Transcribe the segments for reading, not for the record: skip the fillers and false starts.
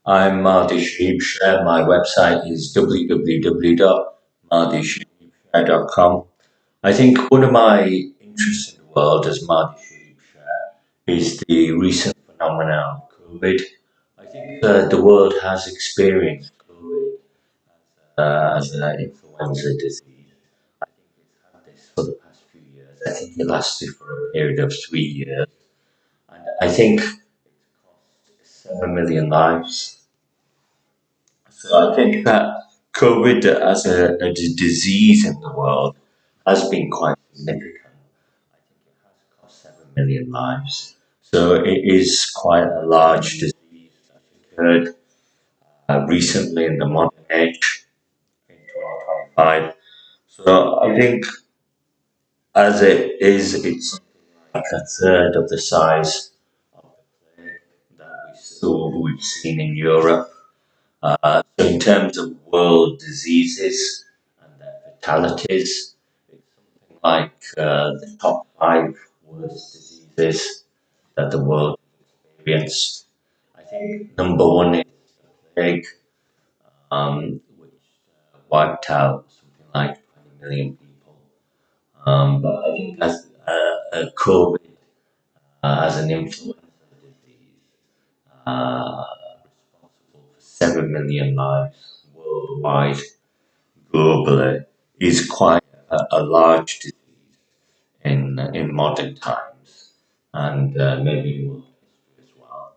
I'm Mahdi Shaheeb Sher. My website is www.mahdishaheebsher.com. I think one of my interests in the world as Mahdi Shaheeb Sher is the recent phenomenon of COVID. I think the world has experienced COVID as an influenza disease. I think it's had this for the past few years. I think it lasted for a period of 3 years. And I think it's cost 7 million lives. So I think that COVID as a disease in the world has been quite significant. I think it has cost 7 million lives. So it is quite a large disease that occurred recently in the modern age in 2025. So I think as it is, it's like a third of the size of the plague that we've seen in Europe. So in terms of world diseases and their fatalities, it's something like the top five worst diseases that the world experienced. I think number one is the plague, which wiped out something like 20 million people. But I think as COVID as an influenza disease, responsible for 7 million lives worldwide, globally, is quite a large disease in modern times and maybe in world history as well.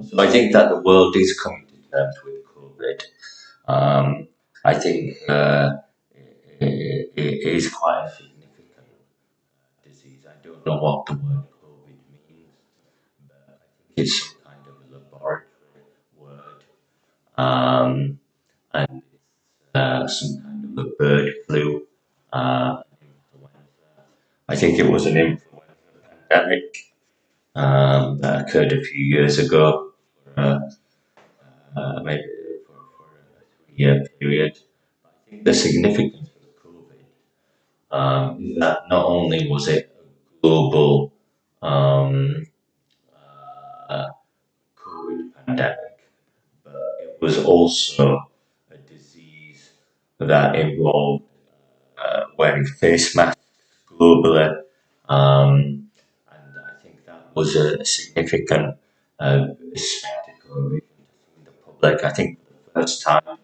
So I think that the world is coming to terms with COVID. Um, I think it is quite a significant disease. I don't know what the word COVID means, but I think it's some kind of a laboratory word. Um, and some kind of a bird flu. Influenza. I think it was an influenza pandemic that occurred a few years ago, uh, maybe for a 3 year period. I think the significance of COVID is that not only was it a global um, uh, COVID pandemic, but it was also a disease that involved wearing face masks globally. And I think that was a significant spectacle and vision to see in the public. I think for the first time in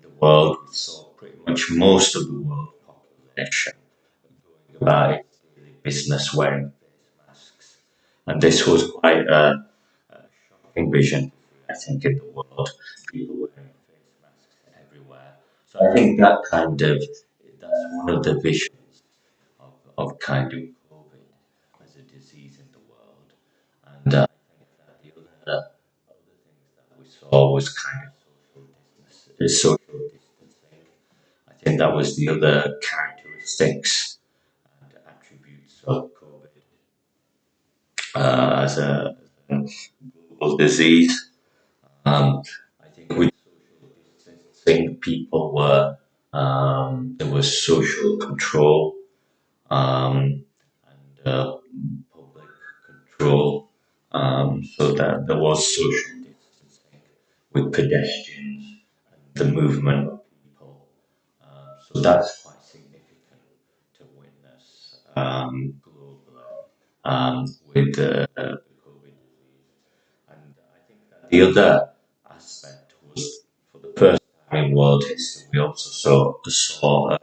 the world, we saw pretty much most of the world population going about its daily business wearing face masks. And this was quite a shocking vision, I think, in the world. People wearing face masks everywhere. So I think that's one of the visions of kind of COVID as a disease in the world. And I think that the other things that we saw was kind of social distancing. I think that was the other characteristics and attributes of COVID as a global disease. Um, I think with social distancing, people were there was social control um, and public control, so that there was social distancing with pedestrians and the movement of people. So that's quite significant to witness globally with the COVID disease. And I think that the other aspect was for the first time in world history, we also saw a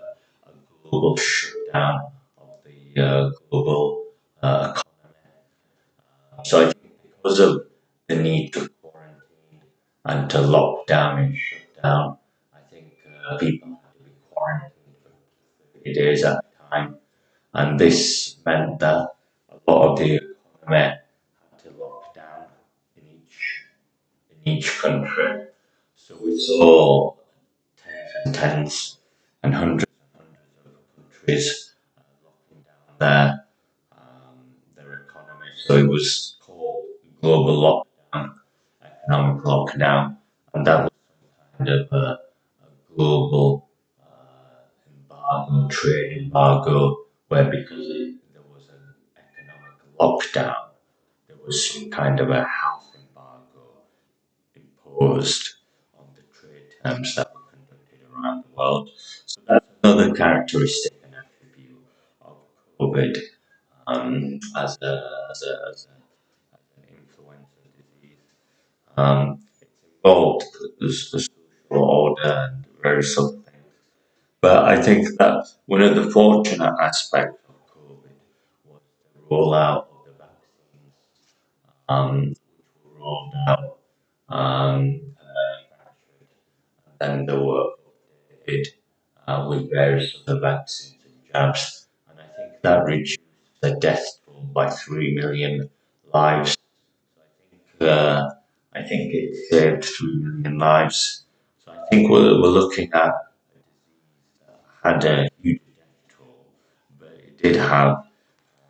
global shutdown of the global economy. So I think because of the need to quarantine and to lock down and shut down, I think people had to be quarantined for 30 days at a time. And this meant that a lot of the economy had to lock down in each country. So we saw tens and hundreds of countries locking down their economy. So it was called global lockdown, economic lockdown, and that was kind of a global embargo, trade embargo, where because there was an economic lockdown, there was some kind of a health embargo imposed on the trade terms that were conducted around the world. So that's another characteristic and attribute of COVID as an influenza disease. It's involved the social order and various other things. But I think that one of the fortunate aspects of COVID was the rollout of the vaccines, which were rolled out and they were updated with various other vaccines and jabs. And I think that reduced the death toll by 3 million lives. Uh, I think it saved 3 million lives. So I think we're looking at had a huge death toll, but it did have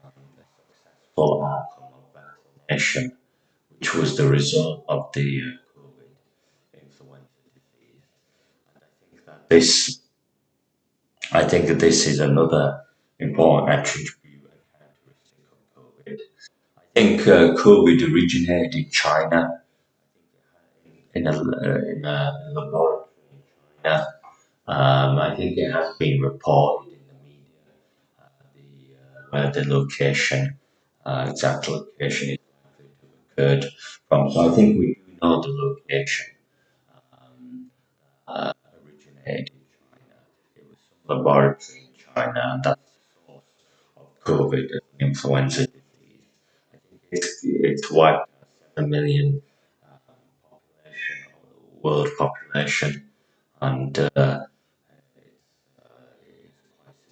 a successful outcome of vaccination, which was the result of the COVID influenza disease. And I think that this is another important attribute and characteristic of COVID. I think COVID originated in China in a laboratory in China. I think it has been reported in the media where the location, exact location is likely to have occurred from. So I think we do know the location originated in China. It was some laboratory in China, and that's the source of COVID, influenza disease. I think it's wiped out 7 million population, world population, and it's quite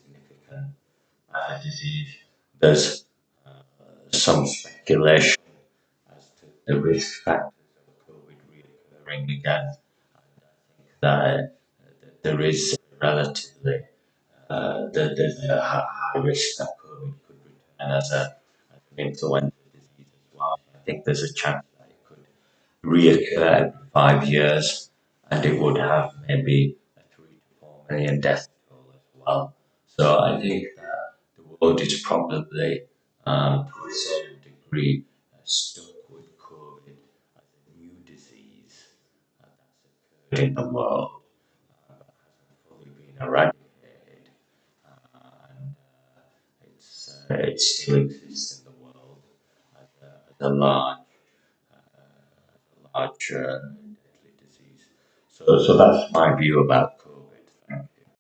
significant disease. There's some speculation as to the risk factors of COVID reoccurring again. That there is relatively there's a high risk that COVID could return as an influenza disease as well. I think there's a chance that it could reoccur every 5 years, and it would have maybe a 3 to 4 million death toll as well. So I think that the world is probably, to a certain degree, stuck with COVID as a new disease that's occurred in the world, but hasn't fully been eradicated, and it still exists in the world as a large deadly disease. So that's my view about